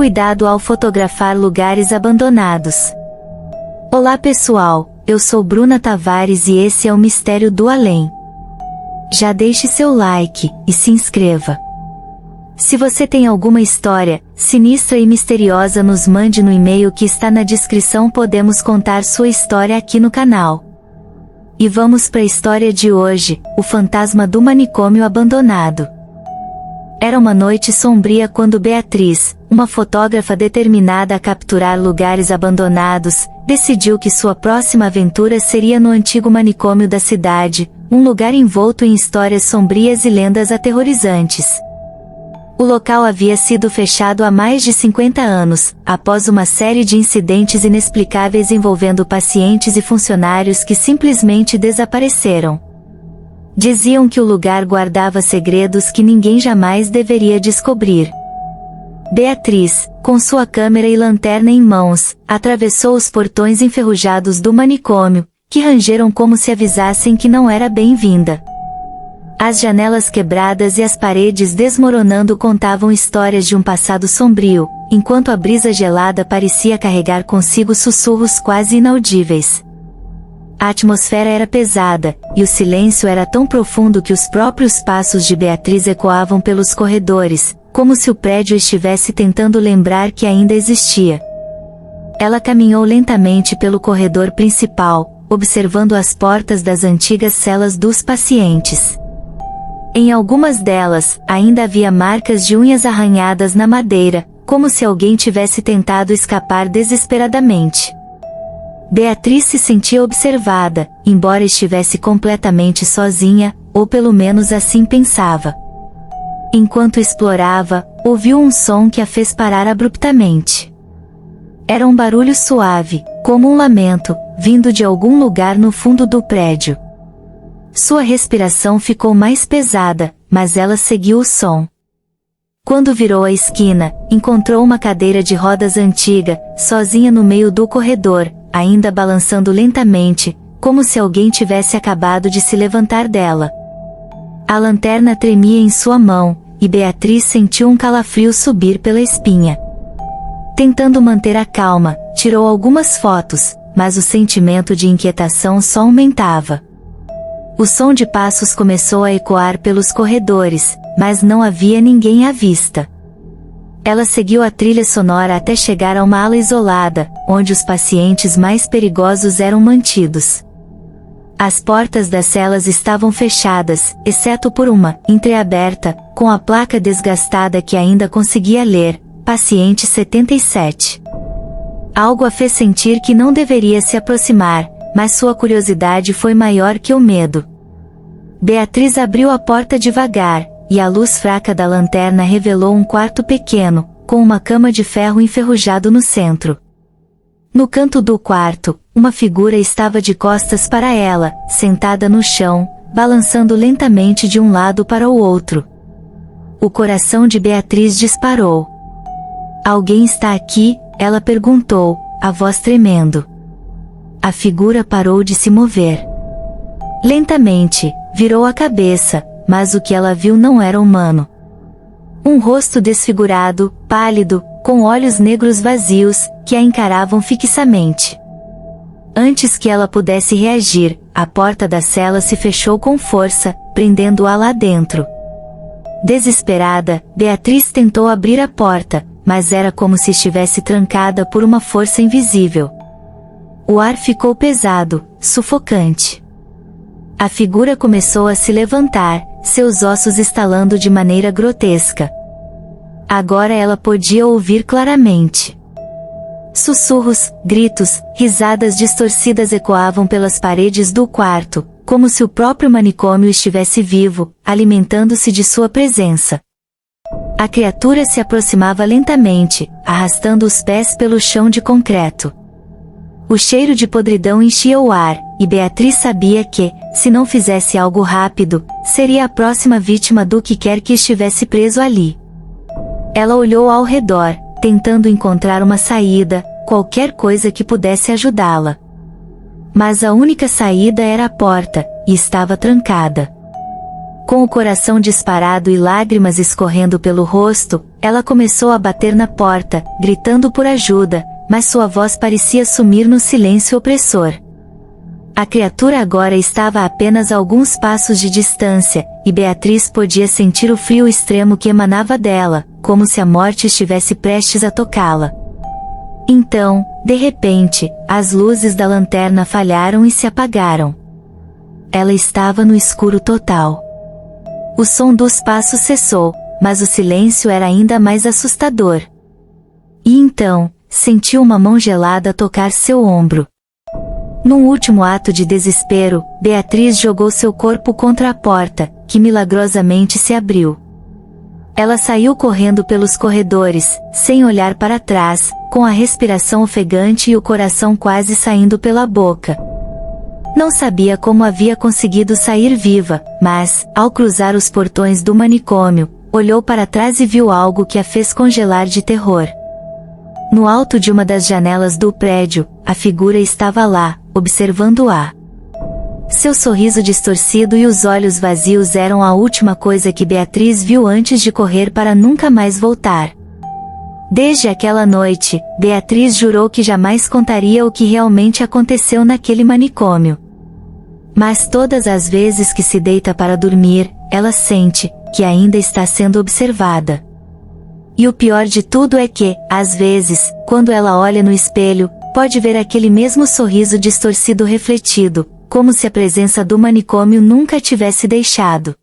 cuidado ao fotografar lugares abandonados. Olá pessoal, eu sou Bruna Tavares e esse é o Mistério do Além. Já deixe seu like e se inscreva. Se você tem alguma história sinistra e misteriosa, nos mande no e-mail que está na descrição, podemos contar sua história aqui no canal. E vamos para a história de hoje, o fantasma do manicômio abandonado. Era uma noite sombria quando Beatriz, uma fotógrafa determinada a capturar lugares abandonados, decidiu que sua próxima aventura seria no antigo manicômio da cidade, um lugar envolto em histórias sombrias e lendas aterrorizantes. O local havia sido fechado há mais de 50 anos, após uma série de incidentes inexplicáveis envolvendo pacientes e funcionários que simplesmente desapareceram. Diziam que o lugar guardava segredos que ninguém jamais deveria descobrir. Beatriz, com sua câmera e lanterna em mãos, atravessou os portões enferrujados do manicômio, que rangeram como se avisassem que não era bem-vinda. As janelas quebradas e as paredes desmoronando contavam histórias de um passado sombrio, enquanto a brisa gelada parecia carregar consigo sussurros quase inaudíveis. A atmosfera era pesada, e o silêncio era tão profundo que os próprios passos de Beatriz ecoavam pelos corredores, como se o prédio estivesse tentando lembrar que ainda existia. Ela caminhou lentamente pelo corredor principal, observando as portas das antigas celas dos pacientes. Em algumas delas, ainda havia marcas de unhas arranhadas na madeira, como se alguém tivesse tentado escapar desesperadamente. Beatriz se sentia observada, embora estivesse completamente sozinha, ou pelo menos assim pensava. Enquanto explorava, ouviu um som que a fez parar abruptamente. Era um barulho suave, como um lamento, vindo de algum lugar no fundo do prédio. Sua respiração ficou mais pesada, mas ela seguiu o som. Quando virou a esquina, encontrou uma cadeira de rodas antiga, sozinha no meio do corredor, ainda balançando lentamente, como se alguém tivesse acabado de se levantar dela. A lanterna tremia em sua mão, e Beatriz sentiu um calafrio subir pela espinha. Tentando manter a calma, tirou algumas fotos, mas o sentimento de inquietação só aumentava. O som de passos começou a ecoar pelos corredores, mas não havia ninguém à vista. Ela seguiu a trilha sonora até chegar a uma ala isolada, onde os pacientes mais perigosos eram mantidos. As portas das celas estavam fechadas, exceto por uma, entreaberta, com a placa desgastada que ainda conseguia ler, paciente 77. Algo a fez sentir que não deveria se aproximar, mas sua curiosidade foi maior que o medo. Beatriz abriu a porta devagar, e a luz fraca da lanterna revelou um quarto pequeno, com uma cama de ferro enferrujado no centro. No canto do quarto, uma figura estava de costas para ela, sentada no chão, balançando lentamente de um lado para o outro. O coração de Beatriz disparou. "Alguém está aqui?" ela perguntou, a voz tremendo. A figura parou de se mover. Lentamente, virou a cabeça, mas o que ela viu não era humano. Um rosto desfigurado, pálido, com olhos negros vazios, que a encaravam fixamente. Antes que ela pudesse reagir, a porta da cela se fechou com força, prendendo-a lá dentro. Desesperada, Beatriz tentou abrir a porta, mas era como se estivesse trancada por uma força invisível. O ar ficou pesado, sufocante. A figura começou a se levantar, seus ossos estalando de maneira grotesca. Agora ela podia ouvir claramente. Sussurros, gritos, risadas distorcidas ecoavam pelas paredes do quarto, como se o próprio manicômio estivesse vivo, alimentando-se de sua presença. A criatura se aproximava lentamente, arrastando os pés pelo chão de concreto. O cheiro de podridão enchia o ar, e Beatriz sabia que, se não fizesse algo rápido, seria a próxima vítima do que quer que estivesse preso ali. Ela olhou ao redor, tentando encontrar uma saída, qualquer coisa que pudesse ajudá-la. Mas a única saída era a porta, e estava trancada. Com o coração disparado e lágrimas escorrendo pelo rosto, ela começou a bater na porta, gritando por ajuda, mas sua voz parecia sumir no silêncio opressor. A criatura agora estava a apenas alguns passos de distância, e Beatriz podia sentir o frio extremo que emanava dela, como se a morte estivesse prestes a tocá-la. Então, de repente, as luzes da lanterna falharam e se apagaram. Ela estava no escuro total. O som dos passos cessou, mas o silêncio era ainda mais assustador. E então, sentiu uma mão gelada tocar seu ombro. Num último ato de desespero, Beatriz jogou seu corpo contra a porta, que milagrosamente se abriu. Ela saiu correndo pelos corredores, sem olhar para trás, com a respiração ofegante e o coração quase saindo pela boca. Não sabia como havia conseguido sair viva, mas, ao cruzar os portões do manicômio, olhou para trás e viu algo que a fez congelar de terror. No alto de uma das janelas do prédio, a figura estava lá, observando-a. Seu sorriso distorcido e os olhos vazios eram a última coisa que Beatriz viu antes de correr para nunca mais voltar. Desde aquela noite, Beatriz jurou que jamais contaria o que realmente aconteceu naquele manicômio. Mas todas as vezes que se deita para dormir, ela sente que ainda está sendo observada. E o pior de tudo é que, às vezes, quando ela olha no espelho, pode ver aquele mesmo sorriso distorcido refletido, como se a presença do manicômio nunca a tivesse deixado.